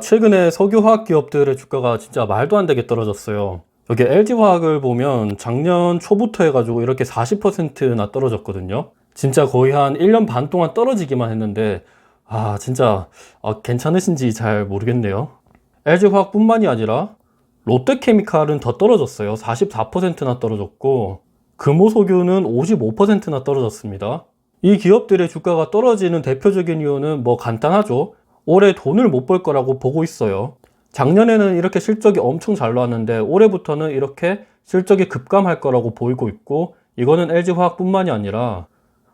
최근에 석유화학 기업들의 주가가 진짜 말도 안 되게 떨어졌어요. 여기 LG화학을 보면 작년 초부터 해가지고 이렇게 40%나 떨어졌거든요. 진짜 거의 한 1년 반 동안 떨어지기만 했는데, 진짜, 괜찮으신지 잘 모르겠네요. LG화학뿐만이 아니라 롯데케미칼은 더 떨어졌어요. 44%나 떨어졌고, 금호석유는 55%나 떨어졌습니다. 이 기업들의 주가가 떨어지는 대표적인 이유는 뭐 간단하죠. 올해 돈을 못 벌 거라고 보고 있어요. 작년에는 이렇게 실적이 엄청 잘 나왔는데 올해부터는 이렇게 실적이 급감할 거라고 보이고 있고, 이거는 LG화학뿐만이 아니라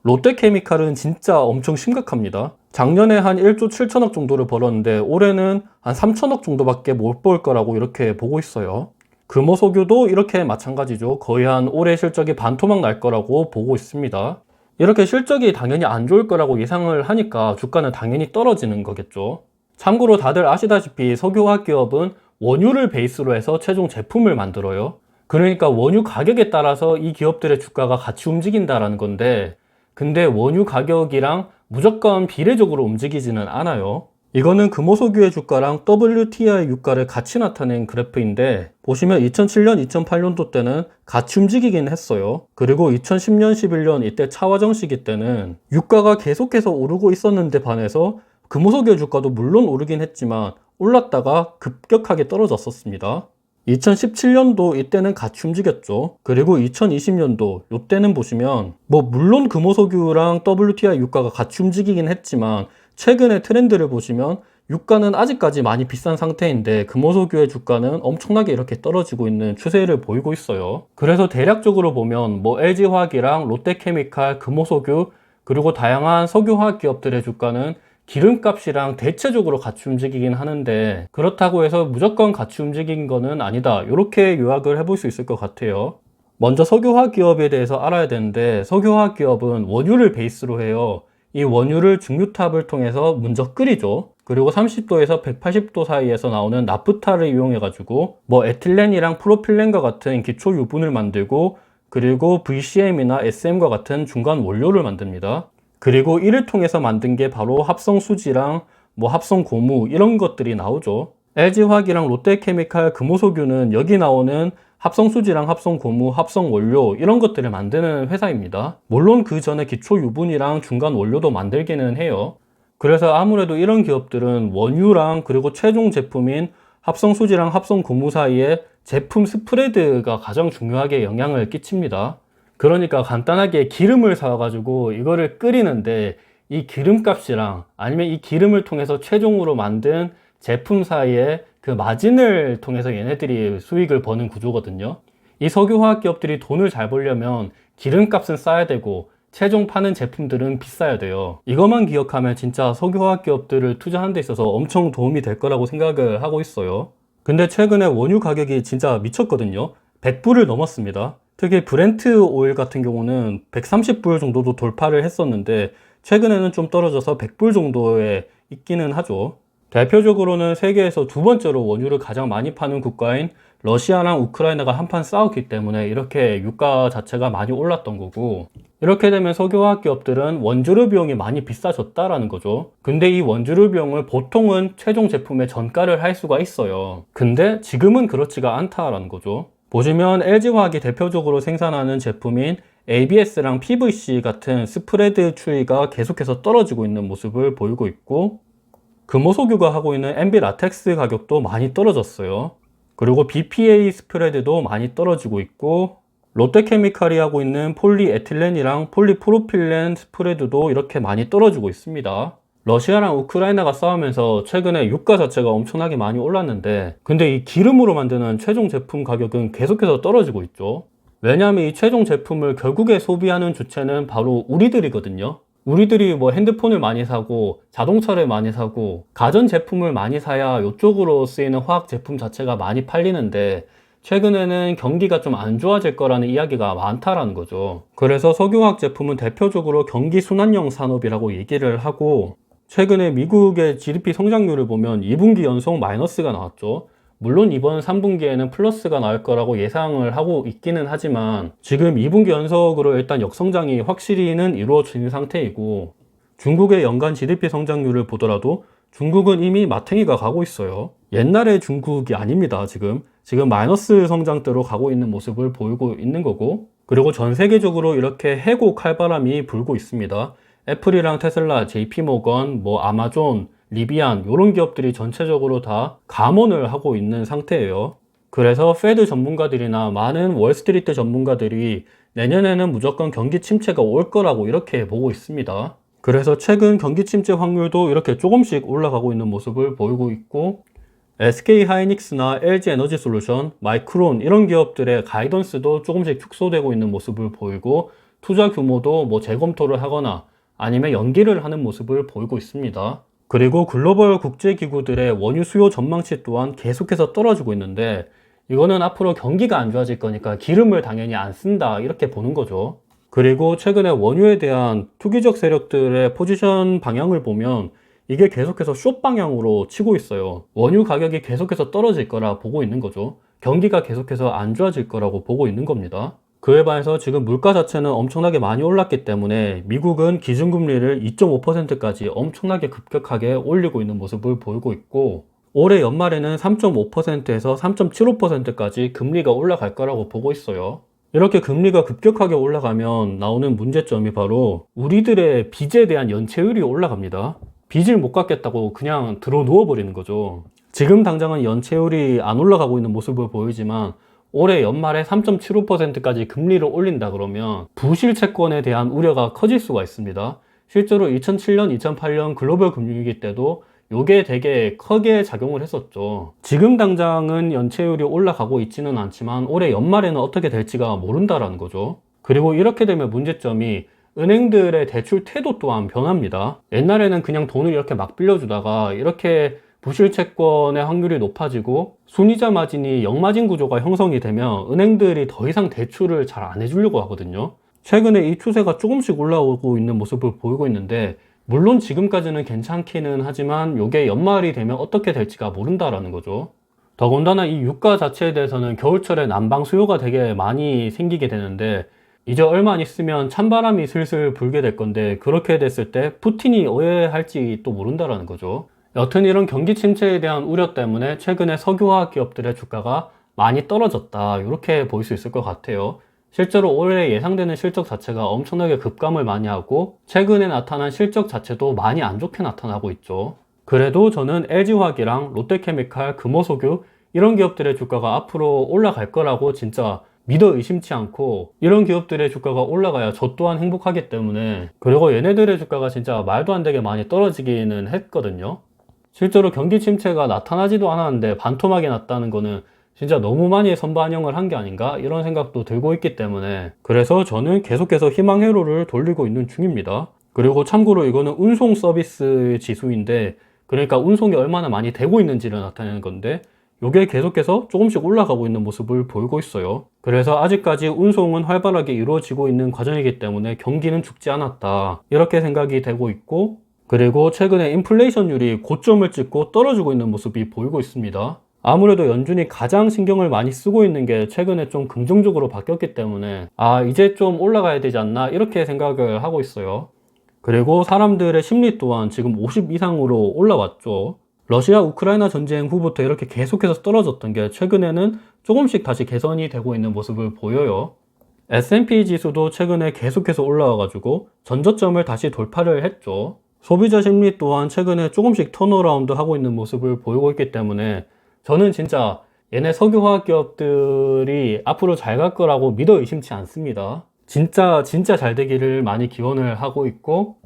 롯데케미칼은 진짜 엄청 심각합니다. 작년에 한 1조 7천억 정도를 벌었는데 올해는 한 3천억 정도밖에 못 벌 거라고 이렇게 보고 있어요. 금호석유도 이렇게 마찬가지죠. 거의 한 올해 실적이 반토막 날 거라고 보고 있습니다. 이렇게 실적이 당연히 안 좋을 거라고 예상을 하니까 주가는 당연히 떨어지는 거겠죠. 참고로 다들 아시다시피 석유화학 기업은 원유를 베이스로 해서 최종 제품을 만들어요. 그러니까 원유 가격에 따라서 이 기업들의 주가가 같이 움직인다라는 건데, 근데 원유 가격이랑 무조건 비례적으로 움직이지는 않아요. 이거는 금호석유의 주가랑 WTI 유가를 같이 나타낸 그래프인데, 보시면 2007년, 2008년도 때는 같이 움직이긴 했어요. 그리고 2010년, 11년 이때 차화정 시기 때는 유가가 계속해서 오르고 있었는데 반해서 금호석유의 주가도 물론 오르긴 했지만 올랐다가 급격하게 떨어졌었습니다. 2017년도 이때는 같이 움직였죠. 그리고 2020년도 이때는 보시면 뭐 물론 금호석유랑 WTI 유가가 같이 움직이긴 했지만 최근의 트렌드를 보시면 유가는 아직까지 많이 비싼 상태인데 금호석유의 주가는 엄청나게 이렇게 떨어지고 있는 추세를 보이고 있어요. 그래서 대략적으로 보면 뭐 LG화학이랑 롯데케미칼, 금호석유 그리고 다양한 석유화학 기업들의 주가는 기름값이랑 대체적으로 같이 움직이긴 하는데, 그렇다고 해서 무조건 같이 움직인 거는 아니다, 이렇게 요약을 해볼 수 있을 것 같아요. 먼저 석유화학 기업에 대해서 알아야 되는데, 석유화학 기업은 원유를 베이스로 해요. 이 원유를 증류탑을 통해서 먼저 끓이죠. 그리고 30도에서 180도 사이에서 나오는 나프타를 이용해 가지고 뭐 에틸렌이랑 프로필렌과 같은 기초 유분을 만들고, 그리고 VCM이나 SM과 같은 중간 원료를 만듭니다. 그리고 이를 통해서 만든 게 바로 합성수지랑 뭐 합성고무 이런 것들이 나오죠. LG화학이랑 롯데케미칼, 금호석유는 여기 나오는 합성수지랑 합성고무, 합성원료 이런 것들을 만드는 회사입니다. 물론 그 전에 기초유분이랑 중간 원료도 만들기는 해요. 그래서 아무래도 이런 기업들은 원유랑 그리고 최종 제품인 합성수지랑 합성고무 사이에 제품 스프레드가 가장 중요하게 영향을 끼칩니다. 그러니까 간단하게 기름을 사가지고 이거를 끓이는데 이 기름값이랑 아니면 이 기름을 통해서 최종으로 만든 제품 사이에 그 마진을 통해서 얘네들이 수익을 버는 구조거든요. 이 석유화학 기업들이 돈을 잘 벌려면 기름값은 싸야 되고 최종 파는 제품들은 비싸야 돼요. 이것만 기억하면 진짜 석유화학 기업들을 투자하는 데 있어서 엄청 도움이 될 거라고 생각을 하고 있어요. 근데 최근에 원유 가격이 진짜 미쳤거든요. 100불을 넘었습니다. 특히 브렌트 오일 같은 경우는 130불 정도도 돌파를 했었는데 최근에는 좀 떨어져서 100불 정도에 있기는 하죠. 대표적으로는 세계에서 두 번째로 원유를 가장 많이 파는 국가인 러시아랑 우크라이나가 한판 싸웠기 때문에 이렇게 유가 자체가 많이 올랐던 거고, 이렇게 되면 석유화학 기업들은 원재료 비용이 많이 비싸졌다라는 거죠. 근데 이 원재료 비용을 보통은 최종 제품에 전가를 할 수가 있어요. 근데 지금은 그렇지가 않다라는 거죠. 보시면 LG화학이 대표적으로 생산하는 제품인 ABS랑 PVC 같은 스프레드 추이가 계속해서 떨어지고 있는 모습을 보이고 있고, 금호석유가 하고 있는 MB 라텍스 가격도 많이 떨어졌어요. 그리고 BPA 스프레드도 많이 떨어지고 있고, 롯데케미칼이 하고 있는 폴리에틸렌이랑 폴리프로필렌 스프레드도 이렇게 많이 떨어지고 있습니다. 러시아랑 우크라이나가 싸우면서 최근에 유가 자체가 엄청나게 많이 올랐는데, 근데 이 기름으로 만드는 최종 제품 가격은 계속해서 떨어지고 있죠. 왜냐하면 이 최종 제품을 결국에 소비하는 주체는 바로 우리들이거든요. 우리들이 뭐 핸드폰을 많이 사고 자동차를 많이 사고 가전 제품을 많이 사야 이쪽으로 쓰이는 화학 제품 자체가 많이 팔리는데, 최근에는 경기가 좀 안 좋아질 거라는 이야기가 많다라는 거죠. 그래서 석유화학 제품은 대표적으로 경기 순환형 산업이라고 얘기를 하고, 최근에 미국의 GDP 성장률을 보면 2분기 연속 마이너스가 나왔죠. 물론 이번 3분기에는 플러스가 나올 거라고 예상을 하고 있기는 하지만 지금 2분기 연속으로 일단 역성장이 확실히는 이루어진 상태이고, 중국의 연간 GDP 성장률을 보더라도 중국은 이미 마탱이가 가고 있어요. 옛날의 중국이 아닙니다. 지금 마이너스 성장대로 가고 있는 모습을 보이고 있는 거고, 그리고 전 세계적으로 이렇게 해고 칼바람이 불고 있습니다. 애플이랑 테슬라, JP모건, 아마존, 리비안 이런 기업들이 전체적으로 다 감원을 하고 있는 상태예요. 그래서 페드 전문가들이나 많은 월스트리트 전문가들이 내년에는 무조건 경기 침체가 올 거라고 이렇게 보고 있습니다. 그래서 최근 경기 침체 확률도 이렇게 조금씩 올라가고 있는 모습을 보이고 있고, SK하이닉스나 LG에너지솔루션, 마이크론 이런 기업들의 가이던스도 조금씩 축소되고 있는 모습을 보이고, 투자 규모도 재검토를 하거나 아니면 연기를 하는 모습을 보이고 있습니다. 그리고 글로벌 국제기구들의 원유 수요 전망치 또한 계속해서 떨어지고 있는데, 이거는 앞으로 경기가 안 좋아질 거니까 기름을 당연히 안 쓴다 이렇게 보는 거죠. 그리고 최근에 원유에 대한 투기적 세력들의 포지션 방향을 보면 이게 계속해서 숏 방향으로 치고 있어요. 원유 가격이 계속해서 떨어질 거라 보고 있는 거죠. 경기가 계속해서 안 좋아질 거라고 보고 있는 겁니다. 그에 반해서 지금 물가 자체는 엄청나게 많이 올랐기 때문에 미국은 기준금리를 2.5%까지 엄청나게 급격하게 올리고 있는 모습을 보이고 있고, 올해 연말에는 3.5%에서 3.75%까지 금리가 올라갈 거라고 보고 있어요. 이렇게 금리가 급격하게 올라가면 나오는 문제점이 바로 우리들의 빚에 대한 연체율이 올라갑니다. 빚을 못 갚겠다고 그냥 들어 누워버리는 거죠. 지금 당장은 연체율이 안 올라가고 있는 모습을 보이지만 올해 연말에 3.75%까지 금리를 올린다 그러면 부실 채권에 대한 우려가 커질 수가 있습니다. 실제로 2007년, 2008년 글로벌 금융위기 때도 요게 되게 크게 작용을 했었죠. 지금 당장은 연체율이 올라가고 있지는 않지만 올해 연말에는 어떻게 될지가 모른다라는 거죠. 그리고 이렇게 되면 문제점이 은행들의 대출 태도 또한 변합니다. 옛날에는 그냥 돈을 이렇게 막 빌려주다가 이렇게 부실 채권의 확률이 높아지고 순이자 마진이 역마진 구조가 형성이 되면 은행들이 더 이상 대출을 잘 안 해주려고 하거든요. 최근에 이 추세가 조금씩 올라오고 있는 모습을 보이고 있는데, 물론 지금까지는 괜찮기는 하지만 이게 연말이 되면 어떻게 될지가 모른다라는 거죠. 더군다나 이 유가 자체에 대해서는 겨울철에 난방 수요가 되게 많이 생기게 되는데, 이제 얼마 안 있으면 찬바람이 슬슬 불게 될 건데, 그렇게 됐을 때 푸틴이 오해할지 또 모른다라는 거죠. 여튼 이런 경기 침체에 대한 우려 때문에 최근에 석유화학 기업들의 주가가 많이 떨어졌다 이렇게 볼 수 있을 것 같아요. 실제로 올해 예상되는 실적 자체가 엄청나게 급감을 많이 하고 최근에 나타난 실적 자체도 많이 안 좋게 나타나고 있죠. 그래도 저는 LG화학이랑 롯데케미칼, 금호석유 이런 기업들의 주가가 앞으로 올라갈 거라고 진짜 믿어 의심치 않고, 이런 기업들의 주가가 올라가야 저 또한 행복하기 때문에, 그리고 얘네들의 주가가 진짜 말도 안 되게 많이 떨어지기는 했거든요. 실제로 경기 침체가 나타나지도 않았는데 반토막이 났다는 거는 진짜 너무 많이 선반영을 한 게 아닌가 이런 생각도 들고 있기 때문에, 그래서 저는 계속해서 희망 회로를 돌리고 있는 중입니다. 그리고 참고로 이거는 운송 서비스 지수인데, 그러니까 운송이 얼마나 많이 되고 있는지를 나타내는 건데, 이게 계속해서 조금씩 올라가고 있는 모습을 보이고 있어요. 그래서 아직까지 운송은 활발하게 이루어지고 있는 과정이기 때문에 경기는 죽지 않았다 이렇게 생각이 되고 있고, 그리고 최근에 인플레이션율이 고점을 찍고 떨어지고 있는 모습이 보이고 있습니다. 아무래도 연준이 가장 신경을 많이 쓰고 있는 게 최근에 좀 긍정적으로 바뀌었기 때문에 이제 좀 올라가야 되지 않나 이렇게 생각을 하고 있어요. 그리고 사람들의 심리 또한 지금 50 이상으로 올라왔죠. 러시아 우크라이나 전쟁 후부터 이렇게 계속해서 떨어졌던 게 최근에는 조금씩 다시 개선이 되고 있는 모습을 보여요. S&P 지수도 최근에 계속해서 올라와가지고 전저점을 다시 돌파를 했죠. 소비자 심리 또한 최근에 조금씩 턴어라운드 하고 있는 모습을 보이고 있기 때문에 저는 진짜 얘네 석유화학 기업들이 앞으로 잘 갈 거라고 믿어 의심치 않습니다. 진짜 잘 되기를 많이 기원을 하고 있고,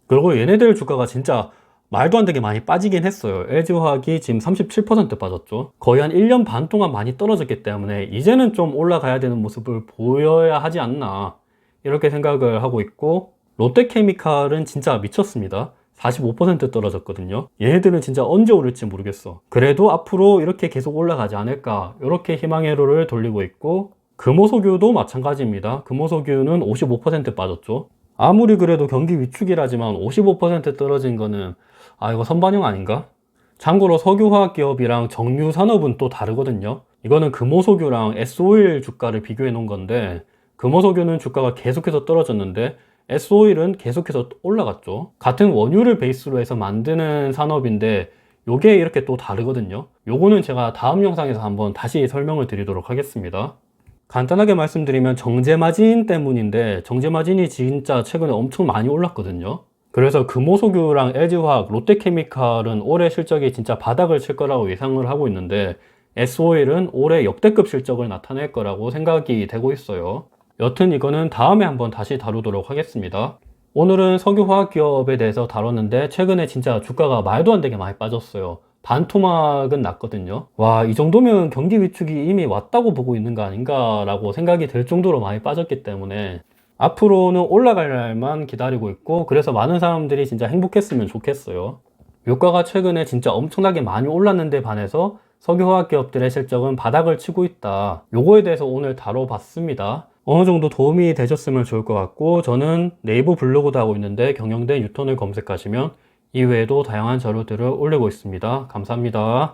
그리고 얘네들 주가가 진짜 말도 안 되게 많이 빠지긴 했어요. LG화학이 지금 37% 빠졌죠. 거의 한 1년 반 동안 많이 떨어졌기 때문에 이제는 좀 올라가야 되는 모습을 보여야 하지 않나 이렇게 생각을 하고 있고, 롯데케미칼은 진짜 미쳤습니다. 45% 떨어졌거든요. 얘네들은 진짜 언제 오를지 모르겠어. 그래도 앞으로 이렇게 계속 올라가지 않을까 이렇게 희망의 회로를 돌리고 있고, 금호석유도 마찬가지입니다. 금호석유는 55% 빠졌죠. 아무리 그래도 경기 위축이라지만 55% 떨어진 거는 이거 선반영 아닌가? 참고로 석유화학 기업이랑 정유 산업은 또 다르거든요. 이거는 금호석유랑 S오일 주가를 비교해 놓은 건데, 금호석유는 주가가 계속해서 떨어졌는데 S오일은 계속해서 올라갔죠. 같은 원유를 베이스로 해서 만드는 산업인데 요게 이렇게 또 다르거든요. 요거는 제가 다음 영상에서 한번 다시 설명을 드리도록 하겠습니다. 간단하게 말씀드리면 정제마진 때문인데, 정제마진이 진짜 최근에 엄청 많이 올랐거든요. 그래서 금호석유랑 LG화학, 롯데케미칼은 올해 실적이 진짜 바닥을 칠 거라고 예상을 하고 있는데, S오일은 올해 역대급 실적을 나타낼 거라고 생각이 되고 있어요. 여튼 이거는 다음에 한번 다시 다루도록 하겠습니다. 오늘은 석유화학 기업에 대해서 다뤘는데, 최근에 진짜 주가가 말도 안 되게 많이 빠졌어요. 반토막은 났거든요. 와, 이 정도면 경기 위축이 이미 왔다고 보고 있는 거 아닌가 라고 생각이 들 정도로 많이 빠졌기 때문에 앞으로는 올라갈 날만 기다리고 있고, 그래서 많은 사람들이 진짜 행복했으면 좋겠어요. 유가가 최근에 진짜 엄청나게 많이 올랐는데 반해서 석유화학 기업들의 실적은 바닥을 치고 있다. 요거에 대해서 오늘 다뤄봤습니다. 어느 정도 도움이 되셨으면 좋을 것 같고, 저는 네이버 블로그도 하고 있는데 경영대 뉴턴을 검색하시면 이외에도 다양한 자료들을 올리고 있습니다. 감사합니다.